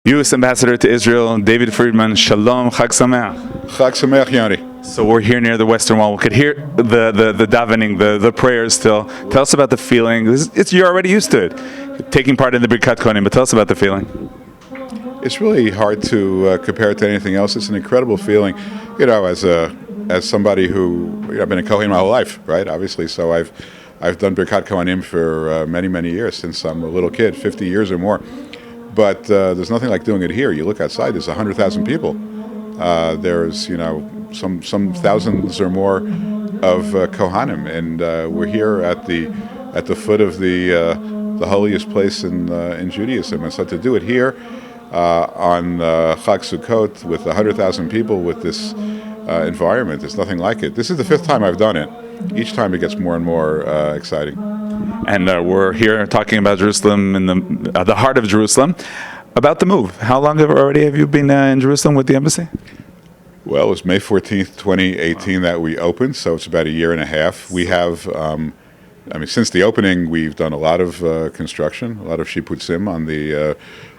U.S. Ambassador to Israel, David Friedman, Shalom, Chag Sameach. Chag Sameach, Yoni. So we're here near the Western Wall. We could hear the davening, the prayers still. Tell us about the feeling. You're already used to it, taking part in the Birkat Kohanim, but tell us about the feeling. It's really hard to compare it to anything else. It's an incredible feeling, as somebody who, I've been a Kohen my whole life, right? Obviously, so I've done Birkat Kohanim for many years, since I'm a little kid, 50 years or more. But there's nothing like doing it here. You look outside, there's 100,000 people. There's, some thousands or more of Kohanim, and we're here at the foot of the holiest place in Judaism. And so to do it here on Chag Sukkot with 100,000 people with this environment, there's nothing like it. This is the 5th time I've done it. Each time it gets more and more exciting. And we're here talking about Jerusalem, in the heart of Jerusalem. About the move, how long have you been in Jerusalem with the embassy? Well, it was May 14th, 2018 that we opened, so it's about a year and a half. We have, since the opening, we've done a lot of construction, a lot of shiputzim on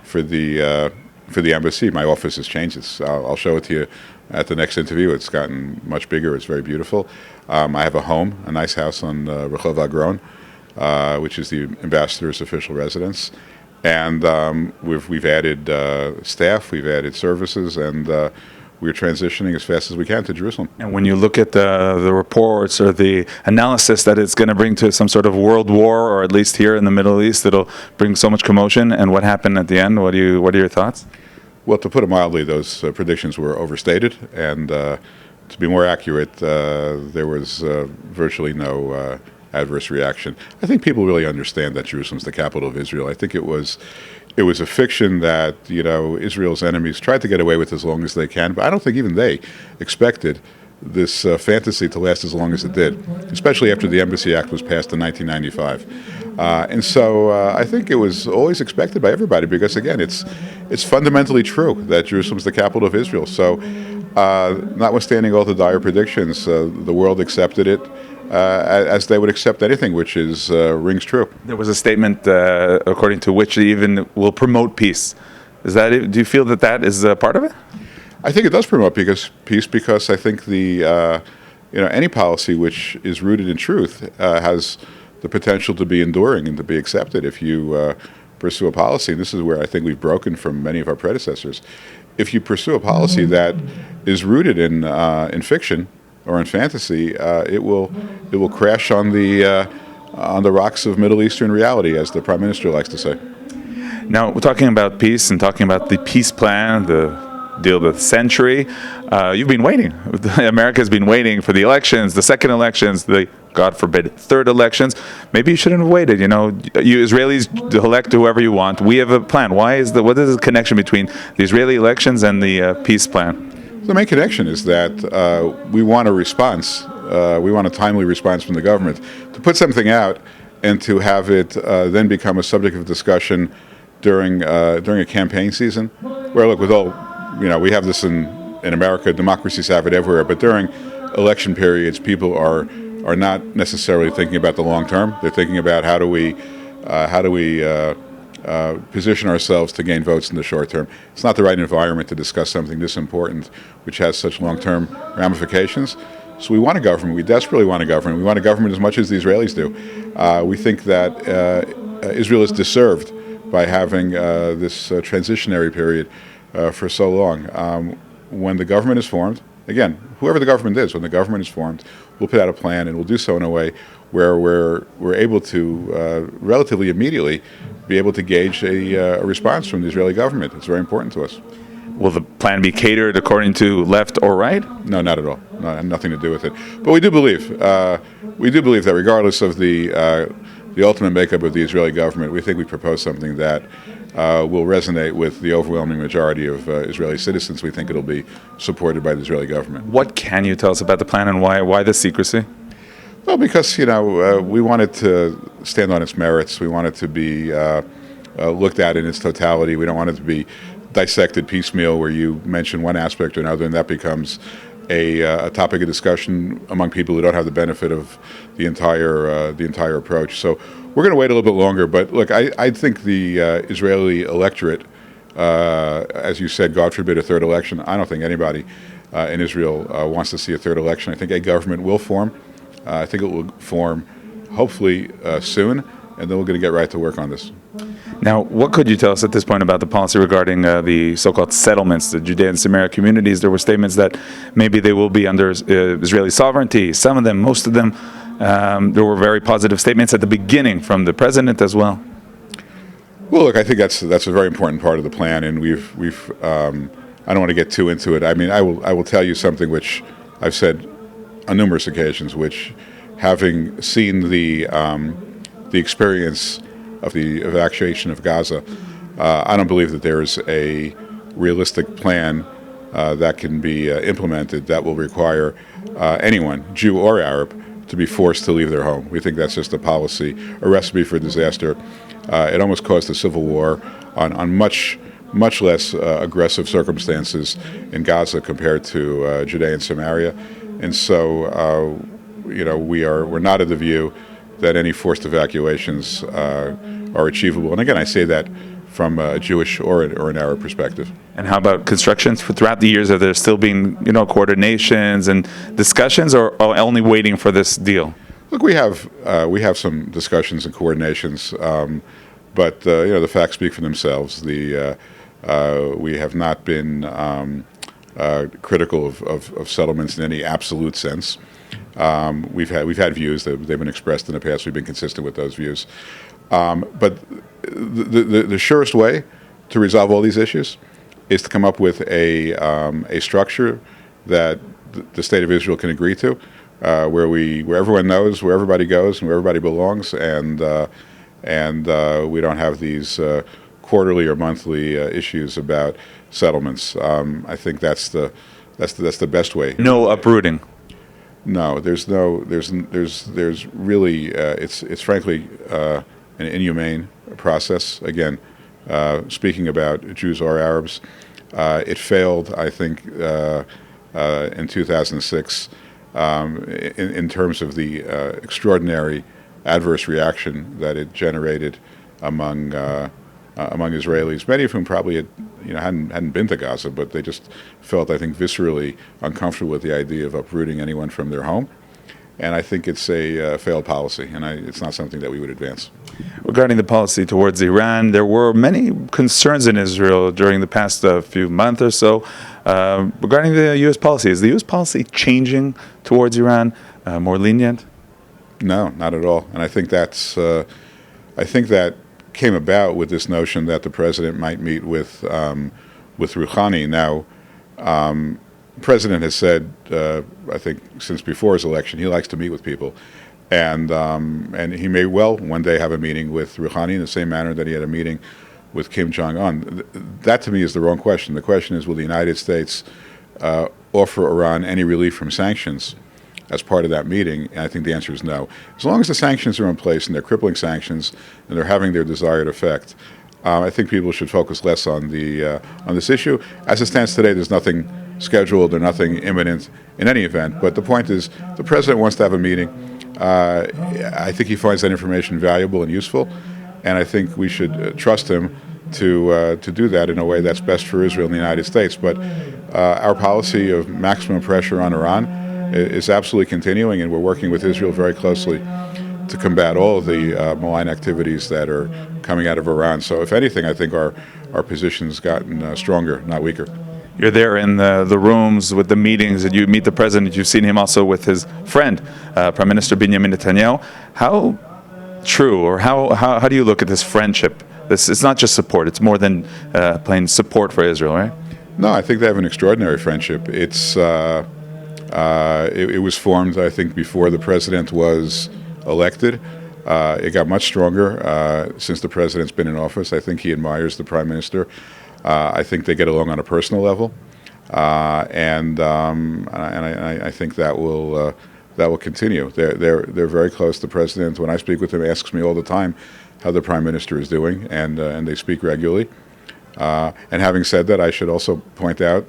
for the embassy. My office has changed. I'll show it to you at the next interview. It's gotten much bigger. It's very beautiful. I have a home, a nice house on Rehov Agron, which is the ambassador's official residence. And we've added staff, we've added services, and we're transitioning as fast as we can to Jerusalem. And when you look at the reports or the analysis that it's going to bring to some sort of world war, or at least here in the Middle East, it'll bring so much commotion, and what happened at the end, what are your thoughts? Well, to put it mildly, those predictions were overstated, and to be more accurate, there was virtually no adverse reaction. I think people really understand that Jerusalem's the capital of Israel. I think it was a fiction that Israel's enemies tried to get away with as long as they can, but I don't think even they expected this fantasy to last as long as it did, especially after the Embassy Act was passed in 1995. And so I think it was always expected by everybody, because again, it's fundamentally true that Jerusalem's the capital of Israel. So notwithstanding all the dire predictions, the world accepted it as they would accept anything which rings true. There was a statement according to which they even will promote peace. Do you feel that is a part of it? I think it does promote peace because I think any policy which is rooted in truth has the potential to be enduring and to be accepted if you pursue a policy. And this is where I think we've broken from many of our predecessors. If you pursue a policy that is rooted in fiction or in fantasy, it will crash on the rocks of Middle Eastern reality, as the Prime Minister likes to say. Now, we're talking about peace and talking about the peace plan, the deal of the century. You've been waiting. America's been waiting for the elections, the second elections, the, God forbid, third elections. Maybe you shouldn't have waited. You Israelis elect whoever you want. We have a plan. What is the connection between the Israeli elections and the peace plan? The main connection is that we want a response. We want a timely response from the government to put something out and to have it then become a subject of discussion during a campaign season. Where, look, with all, we have this in America, democracies have it everywhere, but during election periods, people are not necessarily thinking about the long term. They're thinking about how do we position ourselves to gain votes in the short term. It's not the right environment to discuss something this important, which has such long-term ramifications. So we want a government. We desperately want a government. We want a government as much as the Israelis do. We think that Israel is deserved by having this transitionary period for so long. When the government is formed, again, whoever the government is, when the government is formed, we'll put out a plan, and we'll do so in a way where we're able to relatively immediately be able to gauge a response from the Israeli government. It's very important to us. Will the plan be catered according to left or right? No, not at all. No, nothing to do with it. But we do believe that regardless of the ultimate makeup of the Israeli government, we think we propose something that will resonate with the overwhelming majority of Israeli citizens. We think it'll be supported by the Israeli government. What can you tell us about the plan, and why the secrecy? Well, because we want it to stand on its merits. We want it to be looked at in its totality. We don't want it to be dissected piecemeal, where you mention one aspect or another, and that becomes a topic of discussion among people who don't have the benefit of the entire approach. So we're going to wait a little bit longer. But look, I think the Israeli electorate, as you said, God forbid a third election. I don't think anybody in Israel wants to see a third election. I think a government will form. I think it will form hopefully soon, and then we're going to get right to work on this. Now, what could you tell us at this point about the policy regarding the so-called settlements, the Judean and Samaria communities? There were statements that maybe they will be under Israeli sovereignty. Some of them, most of them, there were very positive statements at the beginning from the president as well. Well, look, I think that's a very important part of the plan, and we've I don't want to get too into it. I mean, I will tell you something which I've said on numerous occasions, which, having seen the experience of the evacuation of Gaza, I don't believe that there is a realistic plan that can be implemented that will require anyone, Jew or Arab, to be forced to leave their home. We think that's just a policy, a recipe for disaster. It almost caused a civil war on much less aggressive circumstances in Gaza compared to Judea and Samaria. And so, we're not of the view that any forced evacuations are achievable. And again, I say that from a Jewish or an Arab perspective. And how about constructions throughout the years? Are there still been, coordinations and discussions, or only waiting for this deal? Look, we have some discussions and coordinations, but the facts speak for themselves. We have not been critical of settlements in any absolute sense. We've had views that they've been expressed in the past. We've been consistent with those views. But the surest way to resolve all these issues is to come up with a structure that the state of Israel can agree to, where everyone knows where everybody goes and where everybody belongs, and we don't have these quarterly or monthly issues about settlements. I think that's the best way. No uprooting. No, there's really it's frankly an inhumane process. Again, speaking about Jews or Arabs, it failed, I think, in 2006 in terms of the extraordinary adverse reaction that it generated among Israelis, many of whom probably hadn't been to Gaza, but they just felt, I think, viscerally uncomfortable with the idea of uprooting anyone from their home. And I think it's a failed policy, and it's not something that we would advance. Regarding the policy towards Iran, there were many concerns in Israel during the past few months or so regarding the U.S. policy. Is the U.S. policy changing towards Iran, more lenient? No, not at all. And I think that came about with this notion that the president might meet with Rouhani. Now, the president has said, I think since before his election, he likes to meet with people, and he may well one day have a meeting with Rouhani in the same manner that he had a meeting with Kim Jong-un. That to me is the wrong question. The question is, will the United States offer Iran any relief from sanctions as part of that meeting? And I think the answer is no. As long as the sanctions are in place and they're crippling sanctions and they're having their desired effect, I think people should focus less on this issue. As it stands today, there's nothing scheduled or nothing imminent in any event. But the point is, the president wants to have a meeting. I think he finds that information valuable and useful, and I think we should trust him to do that in a way that's best for Israel and the United States. But our policy of maximum pressure on Iran is absolutely continuing, and we're working with Israel very closely to combat all of the malign activities that are coming out of Iran. So if anything, I think our position's gotten stronger, not weaker. You're there in the rooms with the meetings, and you meet the president. You've seen him also with his friend, Prime Minister Benjamin Netanyahu. How true, or how do you look at this friendship? It's not just support; it's more than plain support for Israel, right? No, I think they have an extraordinary friendship. It was formed, I think, before the president was elected. It got much stronger since the president's been in office. I think he admires the prime minister. I think they get along on a personal level, and I think that will continue. They're very close. The president, when I speak with him, asks me all the time how the prime minister is doing, and they speak regularly. And having said that, I should also point out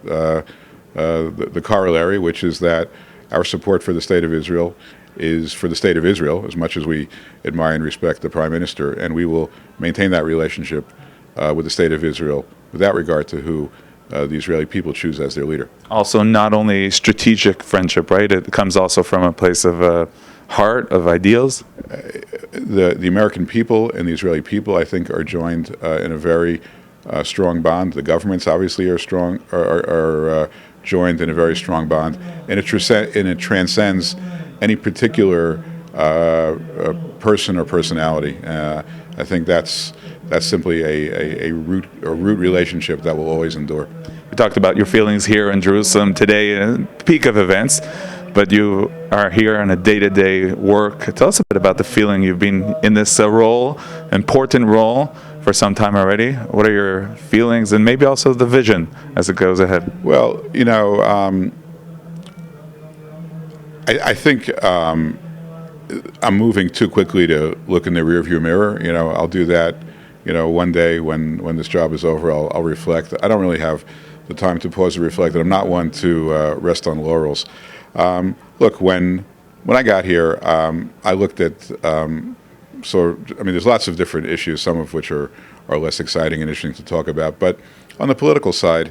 the corollary, which is that our support for the State of Israel is for the State of Israel, as much as we admire and respect the Prime Minister, and we will maintain that relationship with the State of Israel without regard to who the Israeli people choose as their leader. Also, not only strategic friendship, right? It comes also from a place of heart, of ideals. The American people and the Israeli people, I think, are joined in a very strong bond. The governments obviously are strong, are joined in a very strong bond, and it transcends any particular person or personality. I think that's simply a root relationship that will always endure. We talked about your feelings here in Jerusalem today, peak of events, but you are here on a day-to-day work. Tell us a bit about the feeling. You've been in this role, important role, for some time already. What are your feelings, and maybe also the vision as it goes ahead? Well, I think I'm moving too quickly to look in the rearview mirror. I'll do that. One day when this job is over, I'll reflect. I don't really have the time to pause and reflect. And I'm not one to rest on laurels. Look, when I got here, I looked at. There's lots of different issues, some of which are less exciting and interesting to talk about. But on the political side,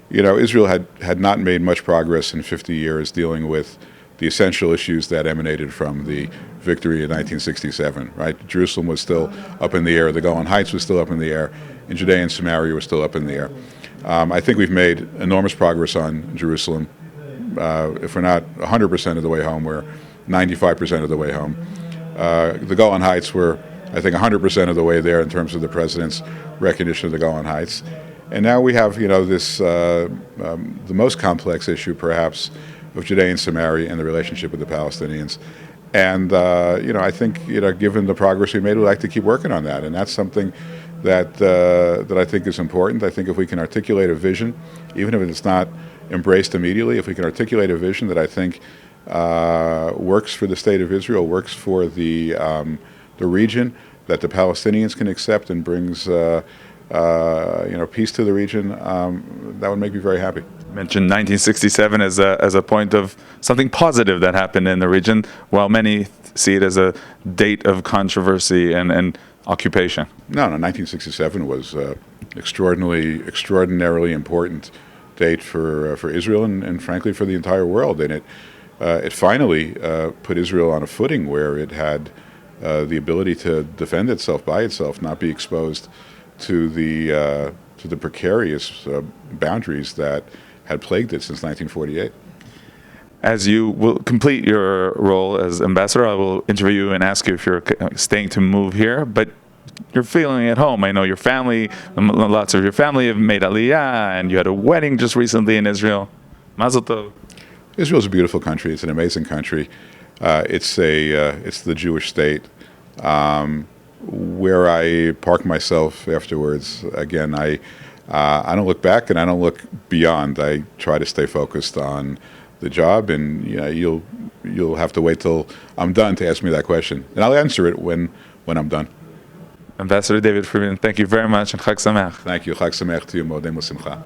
Israel had not made much progress in 50 years dealing with the essential issues that emanated from the victory in 1967, right? Jerusalem was still up in the air. The Golan Heights was still up in the air. And Judea and Samaria were still up in the air. I think we've made enormous progress on Jerusalem. If we're not 100% of the way home, we're 95% of the way home. The Golan Heights were, I think, 100% of the way there in terms of the president's recognition of the Golan Heights. And now we have, this the most complex issue, perhaps, of Judea and Samaria and the relationship with the Palestinians. And, I think, given the progress we made, we'd like to keep working on that. And that's something that I think is important. I think if we can articulate a vision, even if it's not embraced immediately, if we can articulate a vision that I think works for the State of Israel, works for the region, that the Palestinians can accept and brings peace to the region, that would make me very happy. You mentioned 1967 as a point of something positive that happened in the region, while many see it as a date of controversy and occupation. No, 1967 was extraordinarily important date for Israel and frankly for the entire world, and it finally put Israel on a footing where it had the ability to defend itself by itself, not be exposed to the precarious boundaries that had plagued it since 1948. As you will complete your role as ambassador, I will interview you and ask you if you're staying to move here, but you're feeling at home. I know your family, lots of your family have made Aliyah, and you had a wedding just recently in Israel. Mazel tov. Israel's a beautiful country. It's an amazing country. It's the Jewish state. Where I park myself afterwards, again, I don't look back and I don't look beyond. I try to stay focused on the job, and you'll have to wait till I'm done to ask me that question, and I'll answer it when I'm done. Ambassador David Friedman, thank you very much, and Chag Sameach. Thank you. Chag Sameach to you. Modem u'simcha.